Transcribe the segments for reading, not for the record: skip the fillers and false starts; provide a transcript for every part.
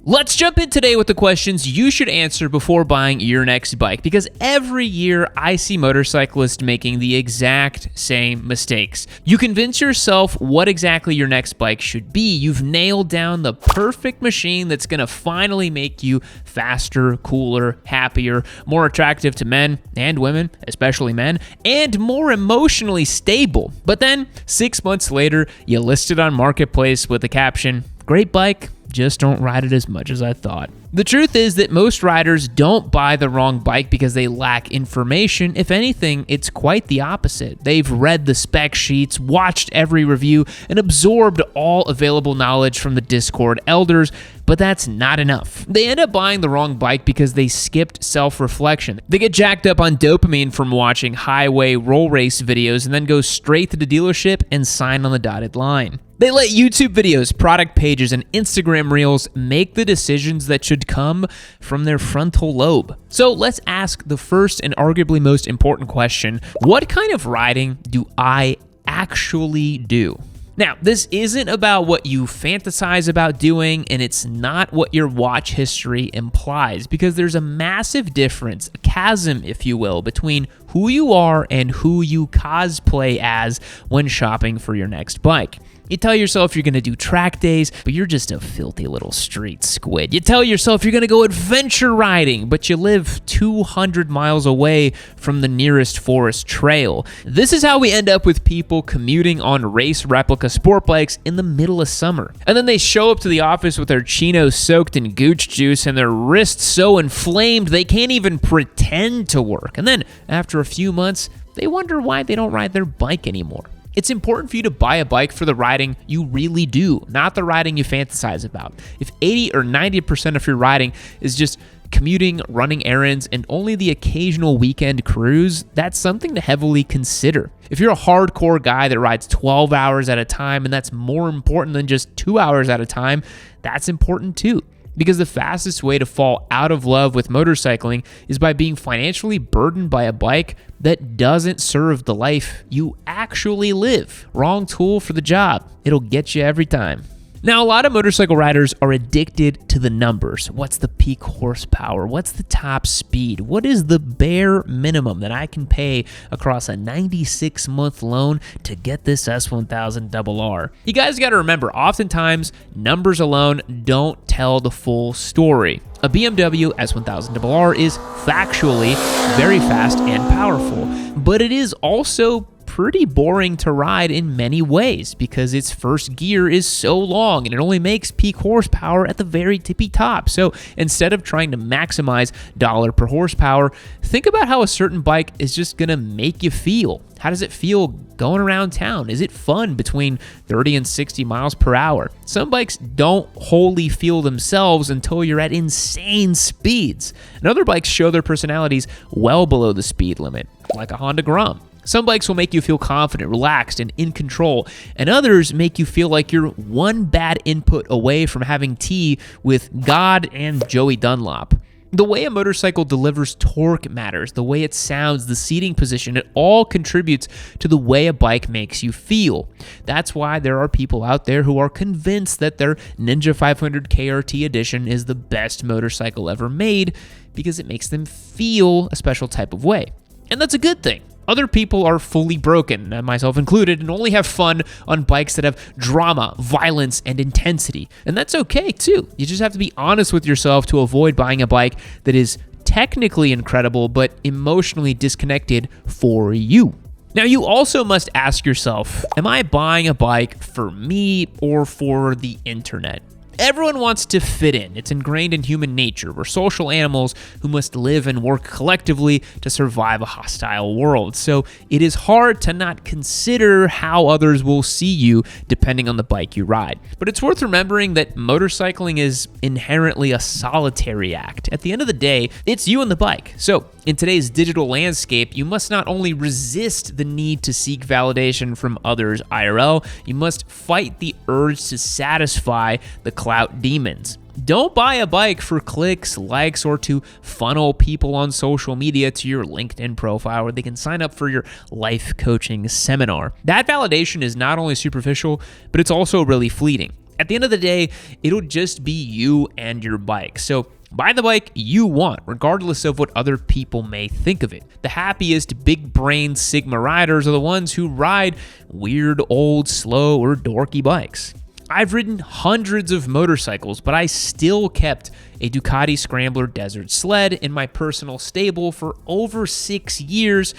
Let's jump in today with the questions you should answer before buying your next bike, because every year I see motorcyclists making the exact same mistakes. You convince yourself what exactly your next bike should be. You've nailed down the perfect machine that's going to finally make you faster, cooler, happier, more attractive to men and women, especially men, and more emotionally stable. But then 6 months later, you list it on Marketplace with the caption, "Great bike, just don't ride it as much as I thought." The truth is that most riders don't buy the wrong bike because they lack information. If anything, it's quite the opposite. They've read the spec sheets, watched every review, and absorbed all available knowledge from the Discord elders, but that's not enough. They end up buying the wrong bike because they skipped self-reflection. They get jacked up on dopamine from watching highway roll race videos and then go straight to the dealership and sign on the dotted line. They let YouTube videos, product pages, and Instagram reels make the decisions that should come from their frontal lobe. So let's ask the first and arguably most important question: what kind of riding do I actually do? Now, this isn't about what you fantasize about doing, and it's not what your watch history implies, because there's a massive difference, a chasm, if you will, between who you are and who you cosplay as when shopping for your next bike. You tell yourself you're going to do track days, but you're just a filthy little street squid. You tell yourself you're going to go adventure riding, but you live 200 miles away from the nearest forest trail. This is how we end up with people commuting on race replica sport bikes in the middle of summer. And then they show up to the office with their chinos soaked in gooch juice and their wrists so inflamed they can't even pretend to work. And then after a few months, they wonder why they don't ride their bike anymore. It's important for you to buy a bike for the riding you really do, not the riding you fantasize about. If 80 or 90% of your riding is just commuting, running errands, and only the occasional weekend cruise, that's something to heavily consider. If you're a hardcore guy that rides 12 hours at a time, and that's more important than just 2 hours at a time, that's important too. Because the fastest way to fall out of love with motorcycling is by being financially burdened by a bike that doesn't serve the life you actually live. Wrong tool for the job. It'll get you every time. Now, a lot of motorcycle riders are addicted to the numbers. What's the peak horsepower? What's the top speed? What is the bare minimum that I can pay across a 96-month loan to get this S1000RR? You guys got to remember, oftentimes, numbers alone don't tell the full story. A BMW S1000RR is factually very fast and powerful, but it is also pretty boring to ride in many ways because its first gear is so long and it only makes peak horsepower at the very tippy top. So instead of trying to maximize dollar per horsepower, think about how a certain bike is just gonna make you feel. How does it feel going around town? Is it fun between 30 and 60 miles per hour? Some bikes don't wholly feel themselves until you're at insane speeds. And other bikes show their personalities well below the speed limit, like a Honda Grom. Some bikes will make you feel confident, relaxed, and in control, and others make you feel like you're one bad input away from having tea with God and Joey Dunlop. The way a motorcycle delivers torque matters, the way it sounds, the seating position, it all contributes to the way a bike makes you feel. That's why there are people out there who are convinced that their Ninja 500 KRT edition is the best motorcycle ever made because it makes them feel a special type of way. And that's a good thing. Other people are fully broken, myself included, and only have fun on bikes that have drama, violence, and intensity. And that's okay, too. You just have to be honest with yourself to avoid buying a bike that is technically incredible, but emotionally disconnected for you. Now, you also must ask yourself, am I buying a bike for me or for the internet? Everyone wants to fit in. It's ingrained in human nature. We're social animals who must live and work collectively to survive a hostile world. So it is hard to not consider how others will see you depending on the bike you ride. But it's worth remembering that motorcycling is inherently a solitary act. At the end of the day, it's you and the bike. So in today's digital landscape, you must not only resist the need to seek validation from others IRL, you must fight the urge to satisfy the clout demons. Don't buy a bike for clicks, likes, or to funnel people on social media to your LinkedIn profile where they can sign up for your life coaching seminar. That validation is not only superficial, but it's also really fleeting. At the end of the day, it'll just be you and your bike. So buy the bike you want, regardless of what other people may think of it. The happiest big-brain Sigma riders are the ones who ride weird, old, slow, or dorky bikes. I've ridden hundreds of motorcycles, but I still kept a Ducati Scrambler Desert Sled in my personal stable for over 6 years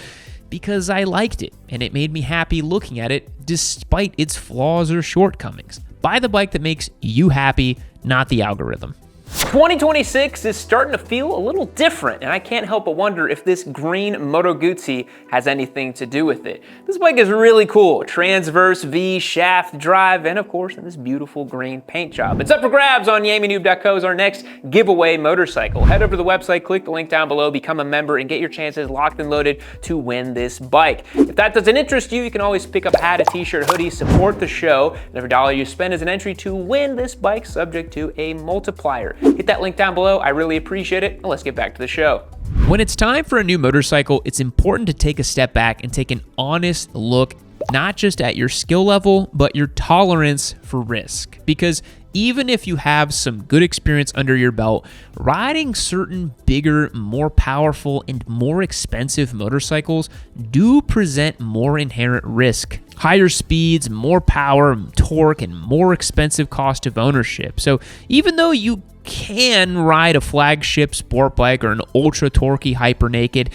because I liked it, and it made me happy looking at it despite its flaws or shortcomings. Buy the bike that makes you happy, not the algorithm. 2026 is starting to feel a little different, and I can't help but wonder if this green Moto Guzzi has anything to do with it. This bike is really cool. Transverse V shaft drive, and of course in this beautiful green paint job. It's up for grabs on YamiNoob.co as our next giveaway motorcycle. Head over to the website, click the link down below, become a member, and get your chances locked and loaded to win this bike. If that doesn't interest you, you can always pick up a hat, a t-shirt, hoodie, support the show, and every dollar you spend is an entry to win this bike subject to a multiplier. Hit that link down below. I really appreciate it. Now let's get back to the show. When it's time for a new motorcycle, it's important to take a step back and take an honest look, not just at your skill level, but your tolerance for risk. Because even if you have some good experience under your belt, riding certain bigger, more powerful, and more expensive motorcycles do present more inherent risk. Higher speeds, more power, torque, and more expensive cost of ownership. So even though you can ride a flagship sport bike or an ultra torquey hyper naked,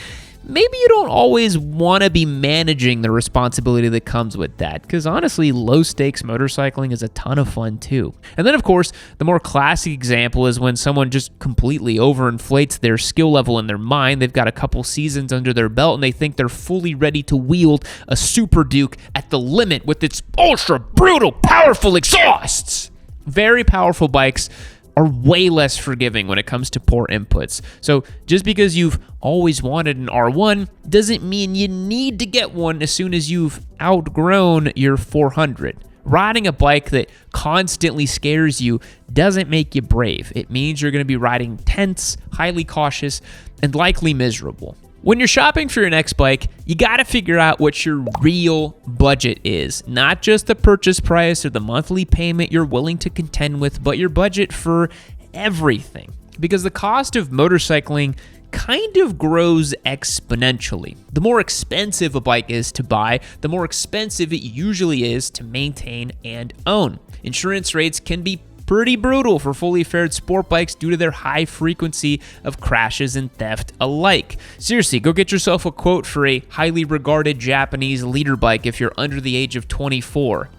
maybe you don't always want to be managing the responsibility that comes with that, because honestly, low stakes motorcycling is a ton of fun too. And then of course, the more classic example is when someone just completely overinflates their skill level in their mind. They've got a couple seasons under their belt and they think they're fully ready to wield a Super Duke at the limit with its ultra brutal, powerful exhausts. Very powerful bikes are way less forgiving when it comes to poor inputs. So just because you've always wanted an R1 doesn't mean you need to get one as soon as you've outgrown your 400. Riding a bike that constantly scares you doesn't make you brave. It means you're going to be riding tense, highly cautious, and likely miserable. When you're shopping for your next bike, you gotta figure out what your real budget is. Not just the purchase price or the monthly payment you're willing to contend with, but your budget for everything. Because the cost of motorcycling kind of grows exponentially. The more expensive a bike is to buy, the more expensive it usually is to maintain and own. Insurance rates can be pretty brutal for fully fared sport bikes due to their high frequency of crashes and theft alike. Seriously, go get yourself a quote for a highly regarded Japanese leader bike if you're under the age of 24.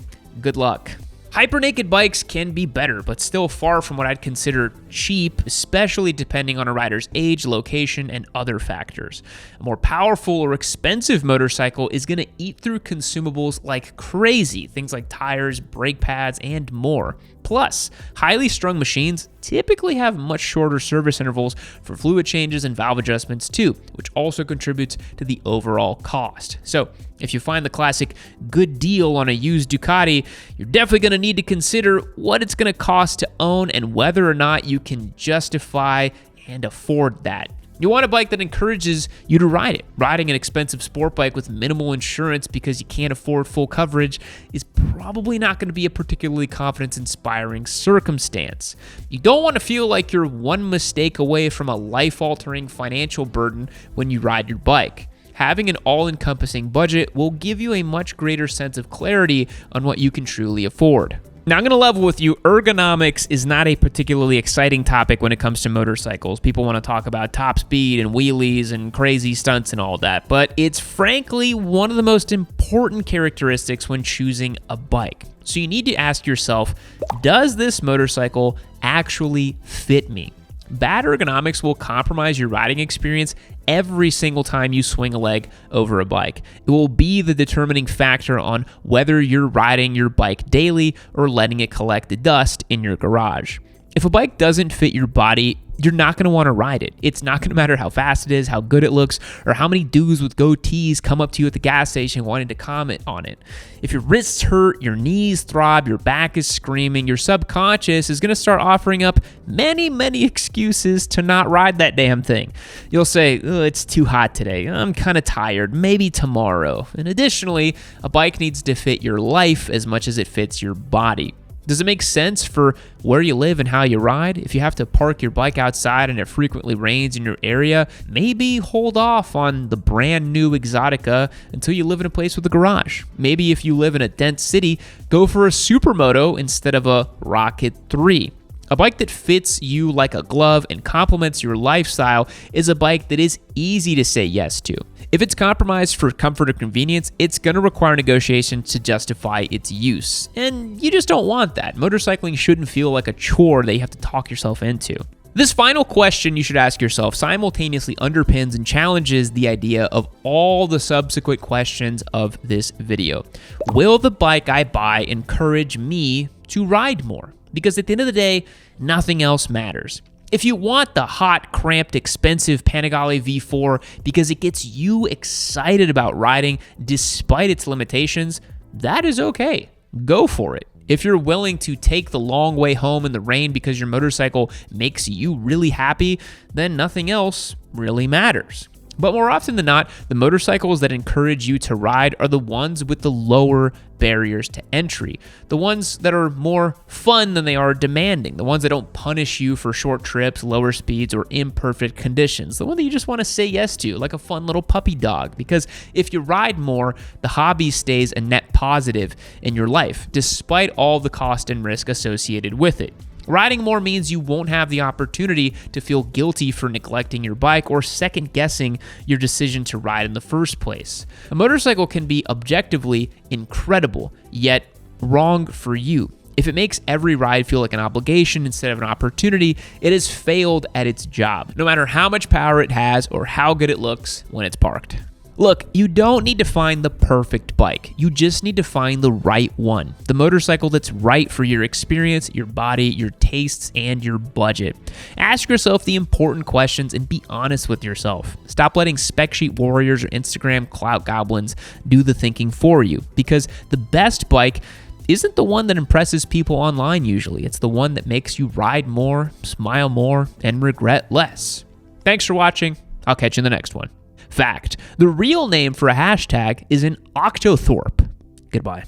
Good luck. Hypernaked bikes can be better, but still far from what I'd consider cheap, especially depending on a rider's age, location, and other factors. A more powerful or expensive motorcycle is going to eat through consumables like crazy, things like tires, brake pads, and more. Plus, highly strung machines typically have much shorter service intervals for fluid changes and valve adjustments too, which also contributes to the overall cost. So, if you find the classic good deal on a used Ducati, you're definitely going to need to consider what it's going to cost to own and whether or not you can justify and afford that. You want a bike that encourages you to ride it. Riding an expensive sport bike with minimal insurance because you can't afford full coverage is probably not going to be a particularly confidence-inspiring circumstance. You don't want to feel like you're one mistake away from a life-altering financial burden when you ride your bike. Having an all-encompassing budget will give you a much greater sense of clarity on what you can truly afford. Now, I'm going to level with you. Ergonomics is not a particularly exciting topic when it comes to motorcycles. People want to talk about top speed and wheelies and crazy stunts and all that, but it's frankly one of the most important characteristics when choosing a bike. So you need to ask yourself, does this motorcycle actually fit me? Bad ergonomics will compromise your riding experience every single time you swing a leg over a bike. It will be the determining factor on whether you're riding your bike daily or letting it collect the dust in your garage. If a bike doesn't fit your body, you're not going to want to ride it. It's not going to matter how fast it is, how good it looks, or how many dudes with goatees come up to you at the gas station wanting to comment on it. If your wrists hurt, your knees throb, your back is screaming, your subconscious is going to start offering up many excuses to not ride that damn thing. You'll say, it's too hot today, I'm kind of tired, maybe tomorrow. And additionally, a bike needs to fit your life as much as it fits your body. Does it make sense for where you live and how you ride? If you have to park your bike outside and it frequently rains in your area, maybe hold off on the brand new Exotica until you live in a place with a garage. Maybe if you live in a dense city, go for a Supermoto instead of a Rocket 3. A bike that fits you like a glove and complements your lifestyle is a bike that is easy to say yes to. If it's compromised for comfort or convenience, it's going to require negotiation to justify its use. And you just don't want that. Motorcycling shouldn't feel like a chore that you have to talk yourself into. This final question you should ask yourself simultaneously underpins and challenges the idea of all the subsequent questions of this video. Will the bike I buy encourage me to ride more? Because at the end of the day, nothing else matters. If you want the hot, cramped, expensive Panigale V4 because it gets you excited about riding despite its limitations, that is okay. Go for it. If you're willing to take the long way home in the rain because your motorcycle makes you really happy, then nothing else really matters. But more often than not, the motorcycles that encourage you to ride are the ones with the lower barriers to entry, the ones that are more fun than they are demanding, the ones that don't punish you for short trips, lower speeds, or imperfect conditions, the one that you just want to say yes to, like a fun little puppy dog. Because if you ride more, the hobby stays a net positive in your life, despite all the cost and risk associated with it. Riding more means you won't have the opportunity to feel guilty for neglecting your bike or second-guessing your decision to ride in the first place. A motorcycle can be objectively incredible, yet wrong for you. If it makes every ride feel like an obligation instead of an opportunity, it has failed at its job, no matter how much power it has or how good it looks when it's parked. Look, you don't need to find the perfect bike. You just need to find the right one. The motorcycle that's right for your experience, your body, your tastes, and your budget. Ask yourself the important questions and be honest with yourself. Stop letting spec sheet warriors or Instagram clout goblins do the thinking for you, because the best bike isn't the one that impresses people online usually. It's the one that makes you ride more, smile more, and regret less. Thanks for watching. I'll catch you in the next one. Fact: the real name for a hashtag is an octothorpe. Goodbye.